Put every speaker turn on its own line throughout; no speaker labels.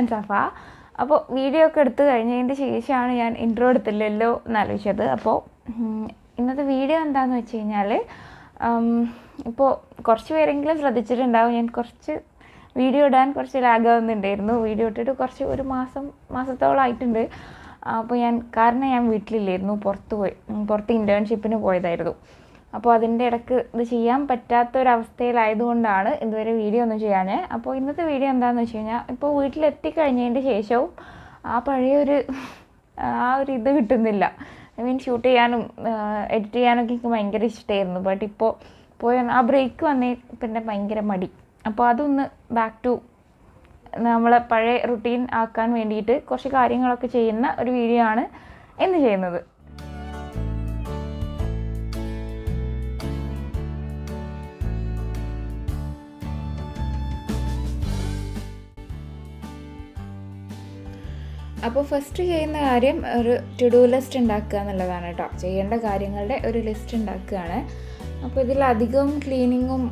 ഞാൻ സഫ. അപ്പോൾ വീഡിയോ ഒക്കെ എടുത്ത് കഴിഞ്ഞതിൻ്റെ ശേഷമാണ് ഞാൻ ഇൻട്രോ എടുത്തില്ലല്ലോ എന്നാലോചിച്ചത്. അപ്പോൾ ഇന്നത്തെ വീഡിയോ എന്താണെന്ന് വെച്ച് കഴിഞ്ഞാൽ, ഇപ്പോൾ കുറച്ച് പേരെങ്കിലും ശ്രദ്ധിച്ചിട്ടുണ്ടാവും, ഞാൻ കുറച്ച് വീഡിയോ ഇടാൻ കുറച്ച് ലാഗാവുന്നുണ്ടായിരുന്നു. വീഡിയോ ഇട്ടിട്ട് ഒരു മാസത്തോളമായിട്ടുണ്ട്. അപ്പോൾ കാരണം ഞാൻ വീട്ടിലില്ലായിരുന്നു, പുറത്ത് ഇൻറ്റേൺഷിപ്പിന് പോയതായിരുന്നു. അപ്പോൾ അതിൻ്റെ ഇടയ്ക്ക് ഇത് ചെയ്യാൻ പറ്റാത്തൊരവസ്ഥയിലായതുകൊണ്ടാണ് ഇതുവരെ വീഡിയോ ഒന്നും ചെയ്യാഞ്ഞത്. അപ്പോൾ ഇന്നത്തെ വീഡിയോ എന്താണെന്ന് വെച്ച് കഴിഞ്ഞാൽ, ഇപ്പോൾ വീട്ടിലെത്തിക്കഴിഞ്ഞതിൻ്റെ ശേഷവും ആ ഒരു ഇത് കിട്ടുന്നില്ല. ഷൂട്ട് ചെയ്യാനും എഡിറ്റ് ചെയ്യാനൊക്കെ എനിക്ക് ഭയങ്കര ഇഷ്ടമായിരുന്നു. ബട്ട് ഇപ്പോൾ ആ ബ്രേക്ക് വന്നേ പിന്നെ ഭയങ്കര മടി. അപ്പോൾ അതൊന്ന് ബാക്ക് ടു നമ്മളെ പഴയ റുട്ടീൻ ആക്കാൻ വേണ്ടിയിട്ട് കുറച്ച് കാര്യങ്ങളൊക്കെ ചെയ്യുന്ന ഒരു വീഡിയോ ആണ് ഇന്ന് ചെയ്യുന്നത്. അപ്പോൾ ഫസ്റ്റ് ചെയ്യുന്ന കാര്യം ഒരു ടു ഡു ലിസ്റ്റ് ഉണ്ടാക്കുക എന്നുള്ളതാണ് കേട്ടോ. ചെയ്യേണ്ട കാര്യങ്ങളുടെ ഒരു ലിസ്റ്റ് ഉണ്ടാക്കുകയാണ്. അപ്പോൾ ഇതിലധികം ക്ലീനിങ്ങും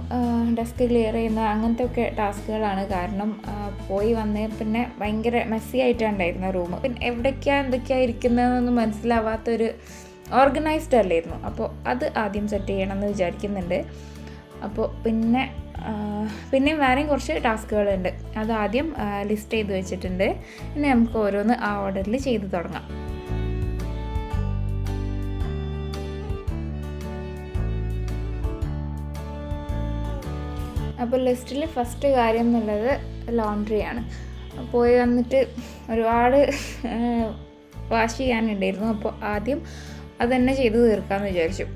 ഡെസ്ക് ക്ലിയർ ചെയ്യുന്ന അങ്ങനത്തെ ഒക്കെ ടാസ്കുകളാണ്. കാരണം പോയി വന്ന് പിന്നെ ഭയങ്കര മെസ്സി ആയിട്ടുണ്ടായിരുന്നു റൂം. പിന്നെ എന്തൊക്കെയാണ് ഇരിക്കുന്നതെന്നൊന്നും മനസ്സിലാവാത്തൊരു ഓർഗനൈസ്ഡ് അല്ലായിരുന്നു. അപ്പോൾ അത് ആദ്യം സെറ്റ് ചെയ്യണമെന്ന് വിചാരിക്കുന്നുണ്ട്. അപ്പോൾ പിന്നെയും വേറെയും കുറച്ച് ടാസ്കുകളുണ്ട്. അതാദ്യം ലിസ്റ്റ് ചെയ്ത് വെച്ചിട്ടുണ്ട്. ഇനി നമുക്ക് ഓരോന്ന് ആ ഓർഡറിൽ ചെയ്ത് തുടങ്ങാം. അപ്പോൾ ലിസ്റ്റിൽ ഫസ്റ്റ് കാര്യം എന്നുള്ളത് ലോണ്ട്രിയാണ്. പോയി വന്നിട്ട് ഒരുപാട് വാഷ് ചെയ്യാനുണ്ടായിരുന്നു. അപ്പോൾ ആദ്യം അത് തന്നെ ചെയ്ത് തീർക്കാമെന്ന് വിചാരിച്ചു.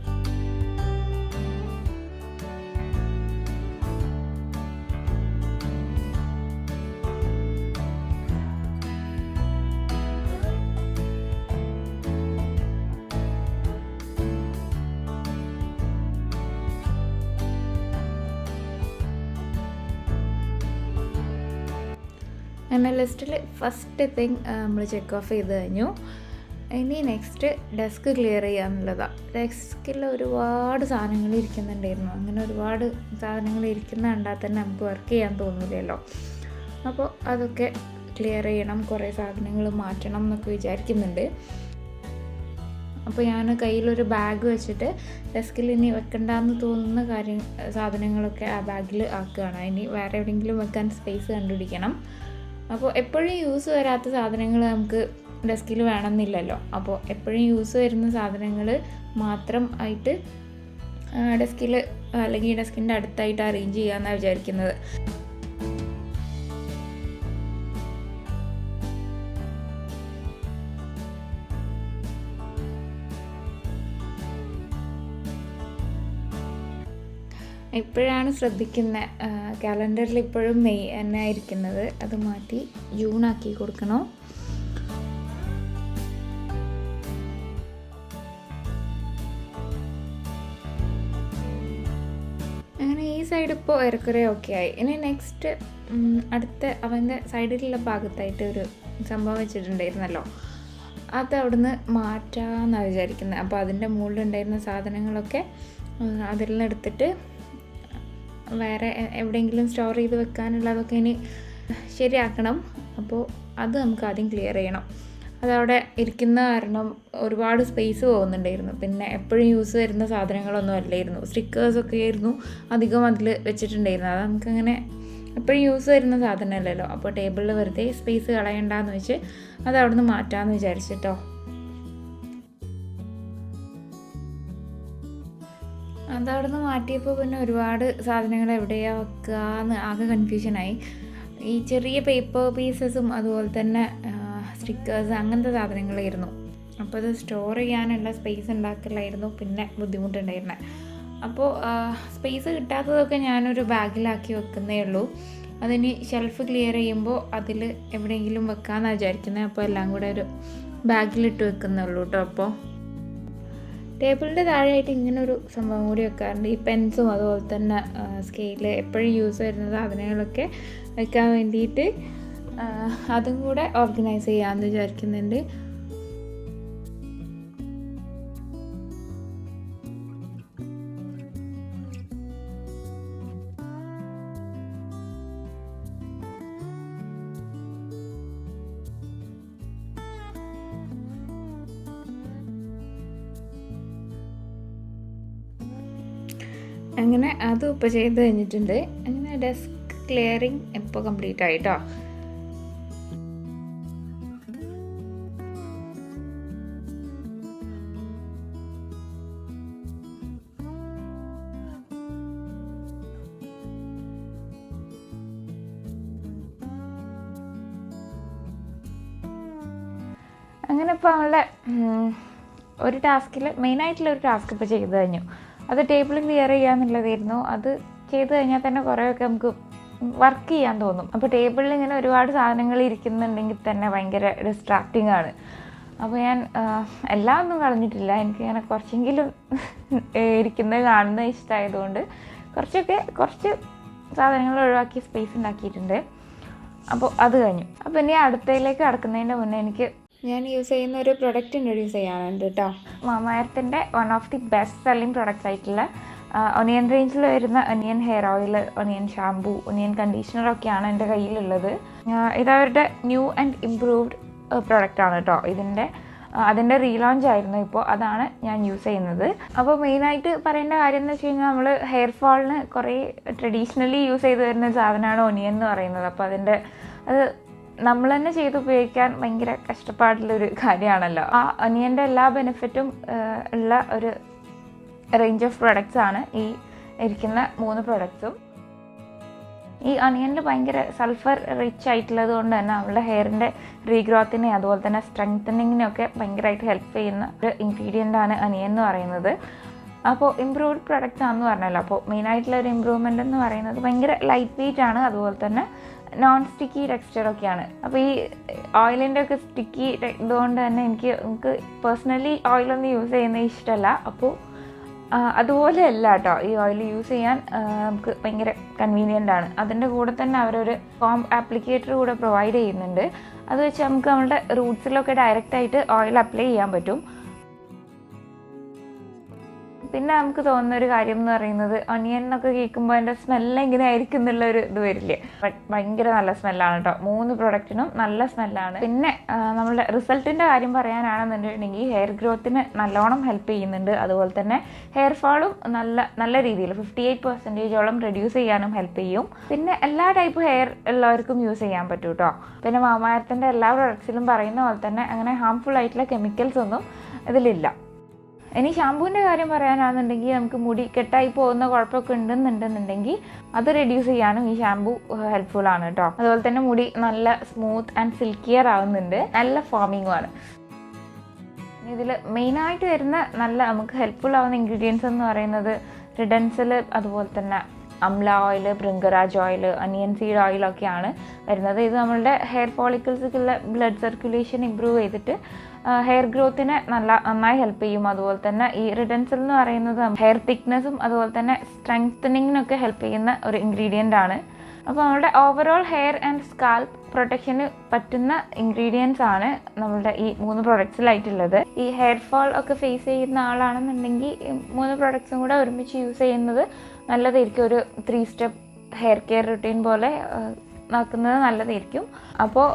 അങ്ങനെ ലിസ്റ്റിൽ ഫസ്റ്റ് തിങ് നമ്മൾ ചെക്ക് ഓഫ് ചെയ്ത് കഴിഞ്ഞു. ഇനി നെക്സ്റ്റ് ഡെസ്ക് ക്ലിയർ ചെയ്യുക എന്നുള്ളതാണ്. ഡെസ്കിൽ ഒരുപാട് സാധനങ്ങൾ ഇരിക്കുന്നുണ്ടായിരുന്നു. അങ്ങനെ ഒരുപാട് സാധനങ്ങൾ ഇരിക്കുന്ന കണ്ടാൽ തന്നെ നമുക്ക് വർക്ക് ചെയ്യാൻ തോന്നില്ലല്ലോ. അപ്പോൾ അതൊക്കെ ക്ലിയർ ചെയ്യണം, കുറേ സാധനങ്ങൾ മാറ്റണം എന്നൊക്കെ വിചാരിക്കുന്നുണ്ട്. അപ്പോൾ ഞാൻ കയ്യിലൊരു ബാഗ് വെച്ചിട്ട് ഡെസ്കിൽ ഇനി വെക്കണ്ടെന്ന് തോന്നുന്ന സാധനങ്ങളൊക്കെ ആ ബാഗിൽ ആക്കുകയാണ്. ഇനി വേറെ എവിടെയെങ്കിലും വെക്കാൻ സ്പേസ് കണ്ടുപിടിക്കണം. അപ്പോൾ എപ്പോഴും യൂസ് വരാത്ത സാധനങ്ങൾ നമുക്ക് ഡെസ്കിൽ വേണമെന്നില്ലല്ലോ. അപ്പോൾ എപ്പോഴും യൂസ് വരുന്ന സാധനങ്ങൾ മാത്രം ആയിട്ട് ഡെസ്കിൽ അല്ലെങ്കിൽ ഡെസ്കിൻ്റെ അടുത്തായിട്ട് അറേഞ്ച് ചെയ്യാമെന്നാണ് വിചാരിക്കുന്നത്. ഇപ്പോഴാണ് ശ്രദ്ധിക്കുന്നത്, കാലണ്ടറിൽ ഇപ്പോഴും മെയ് തന്നെ ആയിരിക്കുന്നത്. അത് മാറ്റി ജൂണാക്കി കൊടുക്കണം. അങ്ങനെ ഈ സൈഡ് ഇപ്പോൾ ഏറെക്കുറെ ഓക്കെ ആയി. ഇനി നെക്സ്റ്റ് അടുത്ത അവൻ്റെ സൈഡിലുള്ള ഭാഗത്തായിട്ട് ഒരു സംഭവം വെച്ചിട്ടുണ്ടായിരുന്നല്ലോ, അത് അവിടുന്ന് മാറ്റാമെന്നാണ് വിചാരിക്കുന്നത്. അപ്പോൾ അതിൻ്റെ മുകളിലുണ്ടായിരുന്ന സാധനങ്ങളൊക്കെ അതിൽ നിന്ന് എടുത്തിട്ട് വേറെ എവിടെയെങ്കിലും സ്റ്റോർ ചെയ്ത് വെക്കാനുള്ളതൊക്കെ ഇനി ശരിയാക്കണം. അപ്പോൾ അത് നമുക്ക് ആദ്യം ക്ലിയർ ചെയ്യണം. അതവിടെ ഇരിക്കുന്ന കാരണം ഒരുപാട് സ്പേസ് പോകുന്നുണ്ടായിരുന്നു. പിന്നെ എപ്പോഴും യൂസ് വരുന്ന സാധനങ്ങളൊന്നും അല്ലായിരുന്നു. സ്റ്റിക്കേഴ്സൊക്കെ ആയിരുന്നു അധികം അതിൽ വെച്ചിട്ടുണ്ടായിരുന്നു. അത് നമുക്കങ്ങനെ എപ്പോഴും യൂസ് വരുന്ന സാധനമല്ലല്ലോ. അപ്പോൾ ടേബിളിൽ വെറുതെ സ്പേസ് കളയണ്ടെന്ന് വെച്ച് അത് അവിടെ നിന്ന് മാറ്റാമെന്ന് വിചാരിച്ചിട്ടോ. അതവിടെ നിന്ന് മാറ്റിയപ്പോൾ പിന്നെ ഒരുപാട് സാധനങ്ങൾ എവിടെയാണ് വെക്കുക എന്ന് ആകെ കൺഫ്യൂഷനായി. ഈ ചെറിയ പേപ്പർ പീസസും അതുപോലെ തന്നെ സ്റ്റിക്കേഴ്സ് അങ്ങനത്തെ സാധനങ്ങളായിരുന്നു. അപ്പോൾ അത് സ്റ്റോർ ചെയ്യാനുള്ള സ്പേസ് ഉണ്ടാക്കലായിരുന്നു പിന്നെ ബുദ്ധിമുട്ടുണ്ടായിരുന്നത്. അപ്പോൾ സ്പേസ് കിട്ടാത്തതൊക്കെ ഞാനൊരു ബാഗിലാക്കി വെക്കുന്നേ ഉള്ളൂ. അതിന് ഷെൽഫ് ക്ലിയർ ചെയ്യുമ്പോൾ അതിൽ എവിടെയെങ്കിലും വെക്കാമെന്നാണ് വിചാരിക്കുന്നത്. അപ്പോൾ എല്ലാം കൂടെ ഒരു ബാഗിലിട്ട് വെക്കുന്നുള്ളൂ കേട്ടോ. അപ്പോൾ ടേബിളിൻ്റെ താഴെയായിട്ട് ഇങ്ങനൊരു സംഭവം കൂടി വെക്കാറുണ്ട്. ഈ പെൻസും അതുപോലെ തന്നെ സ്കെയില് എപ്പോഴും യൂസ് വരുന്ന സാധനങ്ങളൊക്കെ വെക്കാൻ വേണ്ടിയിട്ട് അതും കൂടെ ഓർഗനൈസ് ചെയ്യാമെന്ന് വിചാരിക്കുന്നുണ്ട്. അങ്ങനെ അതും ഇപ്പോൾ ചെയ്ത് കഴിഞ്ഞിട്ടുണ്ട്. അങ്ങനെ ഡെസ്ക് ക്ലിയറിങ് ഇപ്പോൾ കംപ്ലീറ്റ് ആയിട്ടോ. അങ്ങനെ ഇപ്പോൾ നമ്മളുടെ ഒരു ടാസ്കിൽ മെയിനായിട്ടുള്ളൊരു ടാസ്ക് ഇപ്പോൾ ചെയ്ത് കഴിഞ്ഞു. അത് ടേബിൾ ക്ലിയർ ചെയ്യാന്നുള്ളതായിരുന്നു. അത് ചെയ്ത് കഴിഞ്ഞാൽ തന്നെ കുറേയൊക്കെ നമുക്ക് വർക്ക് ചെയ്യാൻ തോന്നും. അപ്പോൾ ടേബിളിൽ ഇങ്ങനെ ഒരുപാട് സാധനങ്ങൾ ഇരിക്കുന്നുണ്ടെങ്കിൽ തന്നെ ഭയങ്കര ഡിസ്ട്രാക്റ്റിംഗ് ആണ്. അപ്പോൾ ഞാൻ എല്ലാം ഒന്നും കളഞ്ഞിട്ടില്ല. എനിക്കിങ്ങനെ കുറച്ചെങ്കിലും ഇരിക്കുന്നത് കാണുന്നത് ഇഷ്ടമായതുകൊണ്ട് കുറച്ച് സാധനങ്ങൾ ഒഴിവാക്കി സ്പേസ് ഉണ്ടാക്കിയിട്ടുണ്ട്. അപ്പോൾ അത് കഴിഞ്ഞു. അപ്പോൾ ഇനി അടുത്തയിലേക്ക് കടക്കുന്നതിൻ്റെ മുന്നേ ഞാൻ യൂസ് ചെയ്യുന്ന ഒരു പ്രൊഡക്റ്റ് ഇൻട്രൊഡ്യൂസ് ചെയ്യാനുണ്ട് കേട്ടോ. മാമഎർത്തിൻ്റെ one of the best selling products ആയിട്ടുള്ള ഒനിയൻ റേഞ്ചിൽ വരുന്ന onion hair oil, onion shampoo, onion കണ്ടീഷണറൊക്കെയാണ് എൻ്റെ കയ്യിലുള്ളത്. ഇതവരുടെ ന്യൂ ആൻഡ് ഇംപ്രൂവ്ഡ് പ്രൊഡക്റ്റാണ് കേട്ടോ. അതിൻ്റെ റീലോഞ്ച് ആയിരുന്നു ഇപ്പോൾ, അതാണ് ഞാൻ യൂസ് ചെയ്യുന്നത്. അപ്പോൾ മെയിനായിട്ട് പറയേണ്ട കാര്യം എന്ന് വെച്ച് കഴിഞ്ഞാൽ നമ്മൾ ഹെയർ ഫോളിന് കുറേ ട്രഡീഷണലി യൂസ് ചെയ്ത് വരുന്ന സാധനമാണ് ഒനിയൻ എന്ന് പറയുന്നത്. അപ്പോൾ അത് നമ്മൾ തന്നെ ചെയ്ത് ഉപയോഗിക്കാൻ ഭയങ്കര കഷ്ടപ്പാടുള്ളൊരു കാര്യമാണല്ലോ. ആ ഒനിയൻ്റെ എല്ലാ ബെനിഫിറ്റും ഉള്ള ഒരു റേഞ്ച് ഓഫ് പ്രൊഡക്ട്സ് ആണ് ഈ ഇരിക്കുന്ന 3 പ്രൊഡക്ട്സും. ഈ ഒനിയനിൽ ഭയങ്കര സൾഫർ റിച്ച് ആയിട്ടുള്ളത് കൊണ്ട് തന്നെ നമ്മളുടെ ഹെയറിൻ്റെ റീഗ്രോത്തിനെ അതുപോലെ തന്നെ സ്ട്രെങ്തനിങ്ങിനൊക്കെ ഭയങ്കരമായിട്ട് ഹെൽപ്പ് ചെയ്യുന്ന ഒരു ഇൻഗ്രീഡിയൻ്റ് ആണ് ഒനിയൻ എന്ന് പറയുന്നത്. അപ്പോൾ ഇംപ്രൂവ്ഡ് പ്രൊഡക്റ്റ്സ് ആണെന്ന് പറഞ്ഞല്ലോ. അപ്പോൾ മെയിനായിട്ടുള്ളൊരു ഇമ്പ്രൂവ്മെൻ്റ് എന്ന് പറയുന്നത് ഭയങ്കര ലൈറ്റ് വെയിറ്റ് ആണ്, അതുപോലെ തന്നെ നോൺ സ്റ്റിക്കി ടെക്സ്ചറൊക്കെയാണ്. അപ്പോൾ ഈ ഓയിലിൻ്റെ ഒക്കെ സ്റ്റിക്കി ഇതുകൊണ്ട് തന്നെ എനിക്ക് പേഴ്സണലി ഓയിലൊന്നും യൂസ് ചെയ്യുന്നത് ഇഷ്ടമല്ല. അപ്പോൾ അതുപോലെയല്ല കേട്ടോ, ഈ ഓയിൽ യൂസ് ചെയ്യാൻ നമുക്ക് ഭയങ്കര കൺവീനിയൻ്റ് ആണ്. അതിൻ്റെ കൂടെ തന്നെ അവരൊരു ഫോം ആപ്ലിക്കേറ്റർ കൂടെ പ്രൊവൈഡ് ചെയ്യുന്നുണ്ട്. അത് വെച്ച് നമുക്ക് നമ്മുടെ റൂട്ട്സിലൊക്കെ ഡയറക്റ്റായിട്ട് ഓയിൽ അപ്ലൈ ചെയ്യാൻ പറ്റും. പിന്നെ നമുക്ക് തോന്നുന്ന ഒരു കാര്യം എന്ന് പറയുന്നത് ഒനിയൻ എന്നൊക്കെ കേൾക്കുമ്പോൾ അതിൻ്റെ സ്മെല്ല് എങ്ങനെ ആയിരിക്കും എന്നുള്ളൊരു ഇത് വരില്ലേ. ഭയങ്കര നല്ല സ്മെല്ലാണ് കേട്ടോ. 3 പ്രൊഡക്റ്റിനും നല്ല സ്മെല്ലാണ്. പിന്നെ നമ്മളുടെ റിസൾട്ടിൻ്റെ കാര്യം പറയാനാണെന്നുണ്ടെങ്കിൽ ഹെയർ ഗ്രോത്തിന് നല്ലോണം ഹെൽപ്പ് ചെയ്യുന്നുണ്ട്. അതുപോലെ തന്നെ ഹെയർ ഫോളും നല്ല രീതിയിൽ 58% റെഡ്യൂസ് ചെയ്യാനും ഹെൽപ്പ് ചെയ്യും. പിന്നെ എല്ലാ ടൈപ്പ് ഹെയർ ഉള്ളവർക്കും യൂസ് ചെയ്യാൻ പറ്റും കേട്ടോ. പിന്നെ മാമഎർത്തിൻ്റെ എല്ലാ പ്രൊഡക്ട്സിലും പറയുന്ന പോലെ തന്നെ അങ്ങനെ ഹാംഫുൾ ആയിട്ടുള്ള കെമിക്കൽസ് ഒന്നും ഇതിലില്ല. ഇനി ഷാമ്പൂവിൻ്റെ കാര്യം പറയാനാണെന്നുണ്ടെങ്കിൽ നമുക്ക് മുടി കെട്ടായി പോകുന്ന കുഴപ്പമൊക്കെ ഉണ്ടെന്നുണ്ടെങ്കിൽ അത് റെഡ്യൂസ് ചെയ്യാനും ഈ ഷാമ്പൂ ഹെൽപ്ഫുൾ ആണ് കേട്ടോ. അതുപോലെ തന്നെ മുടി നല്ല സ്മൂത്ത് ആൻഡ് സിൽക്കിയർ ആവുന്നുണ്ട്, നല്ല ഫോമിങ്ങുമാണ്. ഇതിൽ മെയിനായിട്ട് വരുന്ന നമുക്ക് ഹെൽപ്ഫുൾ ആവുന്ന ഇൻഗ്രീഡിയൻസ് എന്ന് പറയുന്നത് റിഡൻസിൽ, അതുപോലെ തന്നെ അംല ഓയിൽ, ഭൃംഗരാജ് ഓയിൽ, ഒനിയൻ സീഡ് ഓയിലൊക്കെയാണ് വരുന്നത്. ഇത് നമ്മളുടെ ഹെയർ ഫോളിക്കിൾസിലുള്ള ബ്ലഡ് സർക്കുലേഷൻ ഇമ്പ്രൂവ് ചെയ്തിട്ട് ഹെയർ ഗ്രോത്തിനെ നന്നായി ഹെൽപ്പ് ചെയ്യും. അതുപോലെ തന്നെ ഈ റിഡൻസിൽ എന്ന് പറയുന്നത് ഹെയർ തിക്നെസ്സും അതുപോലെ തന്നെ സ്ട്രെങ്തനിങ്ങിനൊക്കെ ഹെൽപ്പ് ചെയ്യുന്ന ഒരു ഇൻഗ്രീഡിയൻ്റ് ആണ്. അപ്പോൾ നമ്മുടെ ഓവറോൾ ഹെയർ ആൻഡ് സ്കാൽപ്പ് പ്രൊട്ടക്ഷന് പറ്റുന്ന ഇൻഗ്രീഡിയൻസ് ആണ് നമ്മളുടെ ഈ 3 പ്രൊഡക്ട്സിലായിട്ടുള്ളത്. ഈ ഹെയർ ഫോൾ ഒക്കെ ഫേസ് ചെയ്യുന്ന ആളാണെന്നുണ്ടെങ്കിൽ 3 പ്രൊഡക്ട്സും കൂടെ ഒരുമിച്ച് യൂസ് ചെയ്യുന്നത് നല്ലതായിരിക്കും. ഒരു 3 സ്റ്റെപ്പ് ഹെയർ കെയർ റുട്ടീൻ പോലെ നോക്കുന്നത് നല്ലതായിരിക്കും. അപ്പോൾ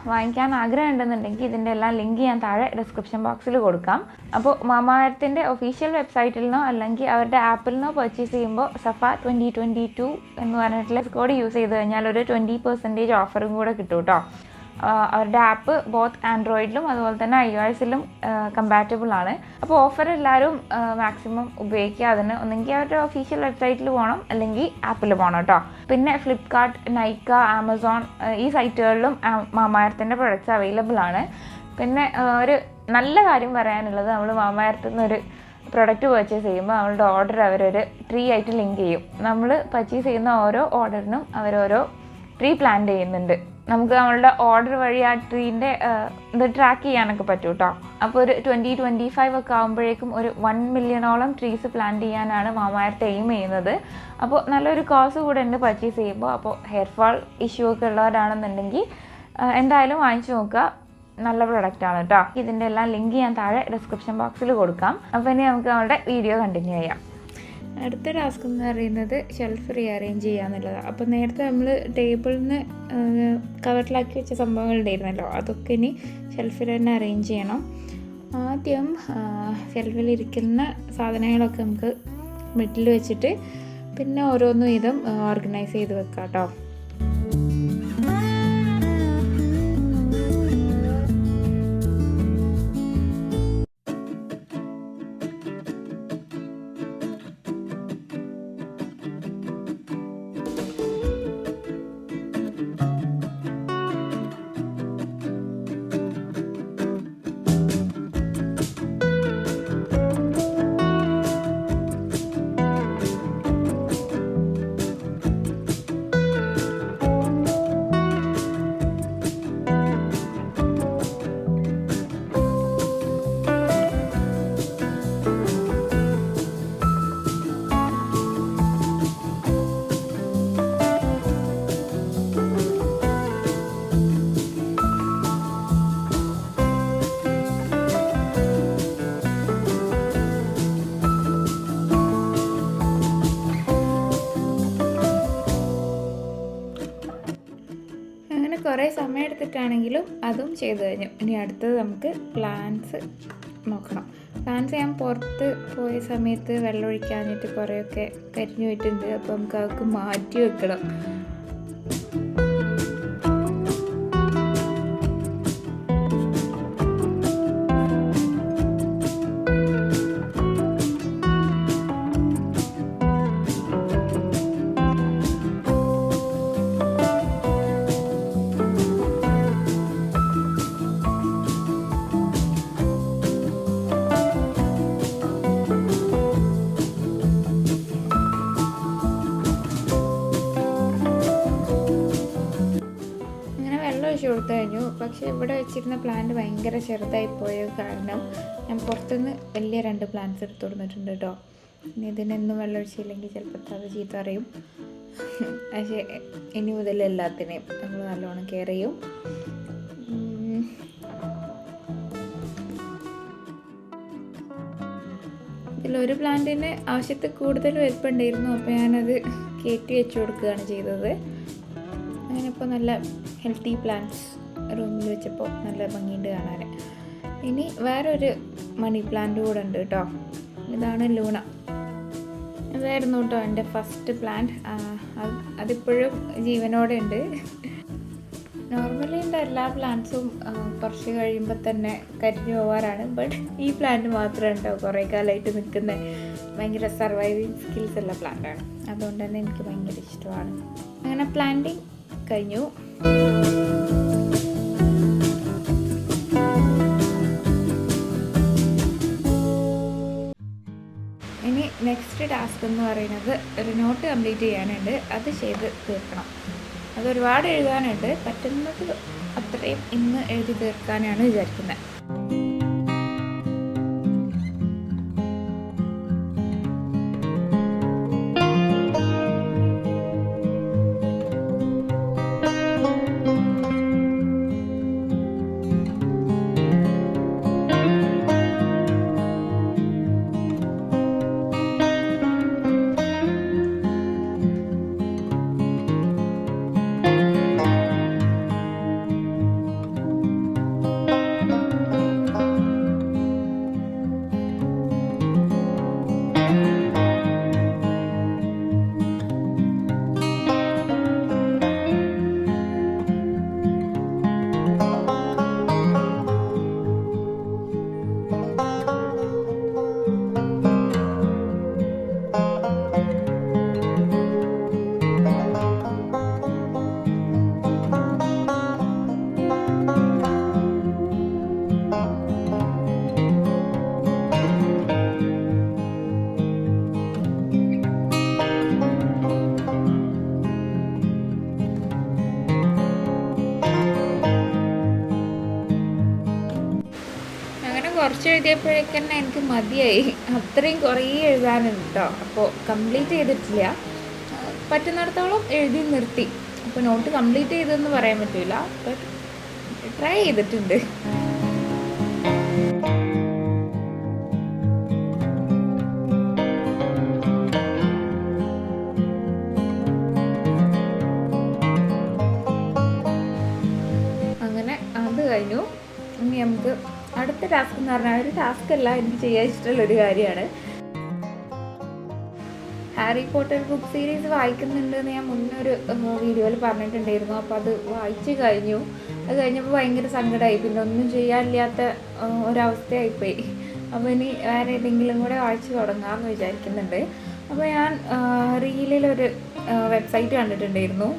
വാങ്ങിക്കാൻ ആഗ്രഹം ഉണ്ടെന്നുണ്ടെങ്കിൽ ഇതിൻ്റെ എല്ലാം ലിങ്ക് ഞാൻ താഴെ ഡിസ്ക്രിപ്ഷൻ ബോക്സിൽ കൊടുക്കാം. അപ്പോൾ മാമഎർത്തിൻ്റെ ഒഫീഷ്യൽ വെബ്സൈറ്റിൽ നിന്നോ അല്ലെങ്കിൽ അവരുടെ ആപ്പിൽ നിന്നോ പർച്ചേസ് ചെയ്യുമ്പോൾ safa 2022 എന്ന് പറഞ്ഞിട്ടുള്ള കോഡ് യൂസ് ചെയ്ത് കഴിഞ്ഞാൽ ഒരു 20% ഓഫറും കൂടെ കിട്ടും കേട്ടോ. അവരുടെ ആപ്പ് ബോത്ത് ആൻഡ്രോയിഡിലും അതുപോലെ തന്നെ iOS-ലും കമ്പാറ്റബിൾ ആണ്. അപ്പോൾ ഓഫർ എല്ലാവരും മാക്സിമം ഉപയോഗിക്കുക. അതിന് ഒന്നെങ്കിൽ അവരുടെ ഒഫീഷ്യൽ വെബ്സൈറ്റിൽ പോകണം, അല്ലെങ്കിൽ ആപ്പിൽ പോകണം കേട്ടോ. പിന്നെ ഫ്ലിപ്കാർട്ട്, നൈക്ക, ആമസോൺ ഈ സൈറ്റുകളിലും മാമഎർത്തിൻ്റെ പ്രൊഡക്ട്സ് അവൈലബിൾ ആണ്. പിന്നെ ഒരു നല്ല കാര്യം പറയാനുള്ളത്, നമ്മൾ മാമഎർത്തിൽ നിന്നൊരു പ്രൊഡക്റ്റ് പർച്ചേസ് ചെയ്യുമ്പോൾ നമ്മളുടെ ഓർഡർ അവരൊരു ട്രീ ആയിട്ട് ലിങ്ക് ചെയ്യും. നമ്മൾ പർച്ചേസ് ചെയ്യുന്ന ഓരോ ഓർഡറിനും അവരോരോ ട്രീ പ്ലാൻ ചെയ്യുന്നുണ്ട്. നമുക്ക് നമ്മളുടെ ഓർഡർ വഴി ആ ട്രീൻ്റെ ഇത് ട്രാക്ക് ചെയ്യാനൊക്കെ പറ്റും കേട്ടോ. അപ്പോൾ ഒരു 2025 ഒക്കെ ആകുമ്പോഴേക്കും ഒരു 1 മില്യണോളം ട്രീസ് പ്ലാൻ ചെയ്യാനാണ് മാമഎർത്ത് എയിം ചെയ്യുന്നത്. അപ്പോൾ നല്ലൊരു കോസ്റ്റ് കൂടെ ഉണ്ട് പർച്ചേസ് ചെയ്യുമ്പോൾ. അപ്പോൾ ഹെയർ ഫോൾ ഇഷ്യൂ ഒക്കെ ഉള്ളവരാണെന്നുണ്ടെങ്കിൽ എന്തായാലും വാങ്ങിച്ചു നോക്കുക. നല്ല പ്രൊഡക്റ്റാണ് കേട്ടോ. ഇതിൻ്റെ എല്ലാം ലിങ്ക് ഞാൻ താഴെ ഡിസ്ക്രിപ്ഷൻ ബോക്സിൽ കൊടുക്കാം. അപ്പോൾ ഇനി നമുക്ക് നമ്മുടെ വീഡിയോ കണ്ടിന്യൂ ചെയ്യാം. അടുത്ത ടാസ്ക് എന്ന് പറയുന്നത് ഷെൽഫ് റീഅറേഞ്ച് ചെയ്യുക എന്നുള്ളതാണ്. അപ്പോൾ നേരത്തെ നമ്മൾ ടേബിളിൽ നിന്ന് കവറിലാക്കി വെച്ച സംഭവങ്ങൾ ഉണ്ടായിരുന്നല്ലോ, അതൊക്കെ ഇനി ഷെൽഫിൽ തന്നെ അറേഞ്ച് ചെയ്യണം. ആദ്യം ഷെൽഫിലിരിക്കുന്ന സാധനങ്ങളൊക്കെ നമുക്ക് മിഡിൽ വെച്ചിട്ട് പിന്നെ ഓരോന്നും ഇതും ഓർഗനൈസ് ചെയ്ത് വെക്കാം കേട്ടോ. കുറേ സമയം എടുത്തിട്ടാണെങ്കിലും അതും ചെയ്തു കഴിഞ്ഞു. ഇനി അടുത്തത് നമുക്ക് പ്ലാന്റ്സ് നോക്കണം. പ്ലാന്റ്സ് ഞാൻ പുറത്ത് പോയ സമയത്ത് വെള്ളം ഒഴിക്കാഞ്ഞിട്ട് കുറേയൊക്കെ കരിഞ്ഞു പോയിട്ടുണ്ട്. അപ്പോൾ നമുക്ക് അതൊക്കെ മാറ്റി വെക്കണം. ഒഴിച്ച് കൊടുത്തു കഴിഞ്ഞു. പക്ഷേ ഇവിടെ വെച്ചിരുന്ന പ്ലാന്റ് ഭയങ്കര ചെറുതായി പോയത് കാരണം ഞാൻ പുറത്തുനിന്ന് വലിയ 2 പ്ലാന്റ്സ് എടുത്തു കൊടുത്തിട്ടുണ്ട് കേട്ടോ. ഇനി ഇതിനൊന്നും വെള്ളം ഒഴിച്ചില്ലെങ്കിൽ ചിലപ്പോൾ അത് ചീത്ത അറിയും. പക്ഷേ ഇനി മുതൽ എല്ലാത്തിനെയും നമ്മൾ നല്ലോണം കെയർ ചെയ്യും. ഇതിലൊരു പ്ലാന്റിന് ആവശ്യത്തിൽ കൂടുതൽ വലിപ്പമുണ്ടായിരുന്നു. അപ്പോൾ ഞാനത് കയറ്റി വെച്ച് കൊടുക്കുകയാണ് ചെയ്തത്. അങ്ങനെ ഇപ്പോൾ നല്ല ഹെൽത്തി പ്ലാന്റ്സ് റൂമിൽ വെച്ചപ്പോൾ നല്ല ഭംഗിയുണ്ട് കാണാൻ. ഇനി വേറൊരു മണി പ്ലാന്റ് കൂടെ ഉണ്ട് കേട്ടോ. ഇതാണ് ലൂണ. ഇതായിരുന്നു കേട്ടോ എൻ്റെ ഫസ്റ്റ് പ്ലാന്റ്. അതിപ്പോഴും ജീവനോടെ ഉണ്ട്. നോർമലി എൻ്റെ എല്ലാ പ്ലാന്റ്സും കുറച്ച് കഴിയുമ്പോൾ തന്നെ കരിഞ്ഞു പോകാറാണ്. ബട്ട് ഈ പ്ലാന്റ് മാത്രമേ ഉണ്ടോ കുറേ കാലമായിട്ട് നിൽക്കുന്ന ഭയങ്കര സർവൈവിങ് സ്കിൽസ് ഉള്ള പ്ലാന്റാണ്. അതുകൊണ്ട് തന്നെ എനിക്ക് ഭയങ്കര ഇഷ്ടമാണ്. അങ്ങനെ പ്ലാന്റിങ് കഴിഞ്ഞു. ഇനി നെക്സ്റ്റ് ടാസ്ക് എന്ന് പറയുന്നത് ഒരു നോട്ട് കംപ്ലീറ്റ് ചെയ്യാനുണ്ട്. അത് ചെയ്ത് തീർക്കണം. അതൊരുപാട് എഴുതാനുണ്ട്. പറ്റുന്നത് അത്രയും ഇന്ന് എഴുതി തീർക്കാനാണ് വിചാരിക്കുന്നത്. കുറച്ച് എഴുതിയപ്പോഴേക്കന്നെ എനിക്ക് മതിയായി. അത്രയും കുറേ എഴുതാനുണ്ട് കേട്ടോ. അപ്പോൾ കംപ്ലീറ്റ് ചെയ്തിട്ടില്ല. പറ്റുന്നിടത്തോളം എഴുതി നിർത്തി. അപ്പോൾ നോട്ട് കംപ്ലീറ്റ് ചെയ്തെന്ന് പറയാൻ പറ്റില്ല. ബട്ട് ട്രൈ ചെയ്തിട്ടുണ്ട്. അങ്ങനെ അത് കഴിഞ്ഞു. ഇനി നമുക്ക് അടുത്ത ടാസ്ക് എന്ന് പറഞ്ഞാൽ ഒരു ടാസ്ക് അല്ല, എനിക്ക് ചെയ്യാൻ ഇഷ്ടമുള്ളൊരു കാര്യമാണ്. ഹാരി പോട്ടർ ബുക്ക് സീരീസ് വായിക്കുന്നുണ്ടെന്ന് ഞാൻ മുന്നൊരു വീഡിയോയിൽ പറഞ്ഞിട്ടുണ്ടായിരുന്നു. അപ്പോൾ അത് വായിച്ച് കഴിഞ്ഞു. അത് കഴിഞ്ഞപ്പോൾ ഭയങ്കര സങ്കടമായി, പിന്നെ ഒന്നും ചെയ്യാനില്ലാത്ത ഒരവസ്ഥയായിപ്പോയി. അപ്പോൾ ഇനി വേറെ ഏതെങ്കിലും കൂടെ വായിച്ച് തുടങ്ങാമെന്ന് വിചാരിക്കുന്നുണ്ട്. അപ്പോൾ ഞാൻ റീലിലൊരു വെബ്സൈറ്റ് കണ്ടിട്ടുണ്ടായിരുന്നു,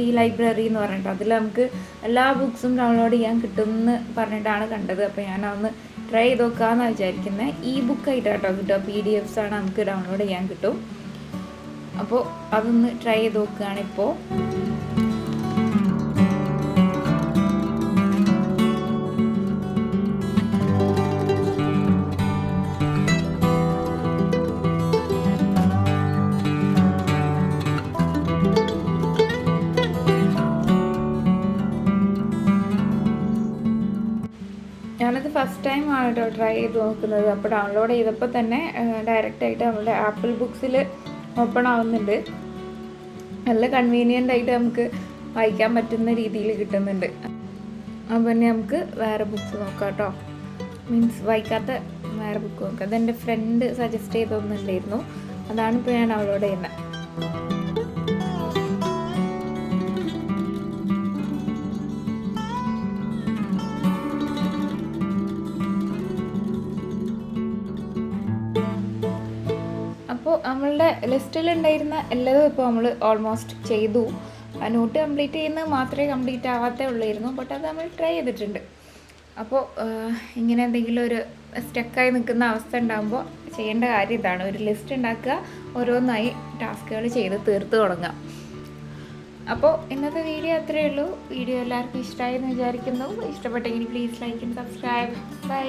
ഈ ലൈബ്രറി എന്ന് പറഞ്ഞിട്ട്. അതിൽ നമുക്ക് എല്ലാ ബുക്സും ഡൗൺലോഡ് ചെയ്യാൻ കിട്ടുമെന്ന് പറഞ്ഞിട്ടാണ് കണ്ടത്. അപ്പോൾ ഞാൻ അതൊന്ന് ട്രൈ ചെയ്ത് നോക്കാമെന്ന് വിചാരിക്കുന്നത്. ഈ ബുക്കായിട്ടാട്ടോ കിട്ടുക, PDF ആണ് നമുക്ക് ഡൗൺലോഡ് ചെയ്യാൻ കിട്ടും. അപ്പോൾ അതൊന്ന് ട്രൈ ചെയ്ത് നോക്കുകയാണ് ഇപ്പോൾ. ഞാനത് ഫസ്റ്റ് ടൈം ആണ് കേട്ടോ ട്രൈ ചെയ്ത് നോക്കുന്നത്. അപ്പോൾ ഡൗൺലോഡ് ചെയ്തപ്പോൾ തന്നെ ഡയറക്റ്റായിട്ട് നമ്മുടെ ആപ്പിൾ ബുക്സിൽ ഓപ്പൺ ആവുന്നുണ്ട്. നല്ല കൺവീനിയൻ്റ് ആയിട്ട് നമുക്ക് വായിക്കാൻ പറ്റുന്ന രീതിയിൽ കിട്ടുന്നുണ്ട്. അപ്പോൾ തന്നെ നമുക്ക് വേറെ ബുക്സ് നോക്കാം കേട്ടോ. മീൻസ് വായിക്കാത്ത വേറെ ബുക്ക് നോക്കാം. അതെൻ്റെ ഫ്രണ്ട് സജസ്റ്റ് ചെയ്തൊന്നുണ്ടായിരുന്നു, അതാണ് ഇപ്പോൾ ഞാൻ ഡൗൺലോഡ് ചെയ്യുന്നത്. അപ്പോൾ നമ്മളുടെ ലിസ്റ്റിലുണ്ടായിരുന്ന എല്ലാതും ഇപ്പോൾ നമ്മൾ ഓൾമോസ്റ്റ് ചെയ്തു. നോട്ട് കംപ്ലീറ്റ് ചെയ്യുന്നത് മാത്രമേ കംപ്ലീറ്റ് ആവാത്തേ ഉള്ളായിരുന്നു, ബട്ട് അത് നമ്മൾ ട്രൈ ചെയ്തിട്ടുണ്ട്. അപ്പോൾ ഇങ്ങനെ എന്തെങ്കിലും ഒരു സ്റ്റക്കായി നിൽക്കുന്ന അവസ്ഥ ഉണ്ടാകുമ്പോൾ ചെയ്യേണ്ട കാര്യം ഇതാണ്, ഒരു ലിസ്റ്റ് ഉണ്ടാക്കുക, ഓരോന്നായി ടാസ്കുകൾ ചെയ്ത് തീർത്ത് തുടങ്ങാം. അപ്പോൾ ഇന്നത്തെ വീഡിയോ അത്രയേ ഉള്ളൂ. വീഡിയോ എല്ലാവർക്കും ഇഷ്ടമായി എന്ന് വിചാരിക്കുന്നു. ഇഷ്ടപ്പെട്ടെങ്കിൽ please like and subscribe. By.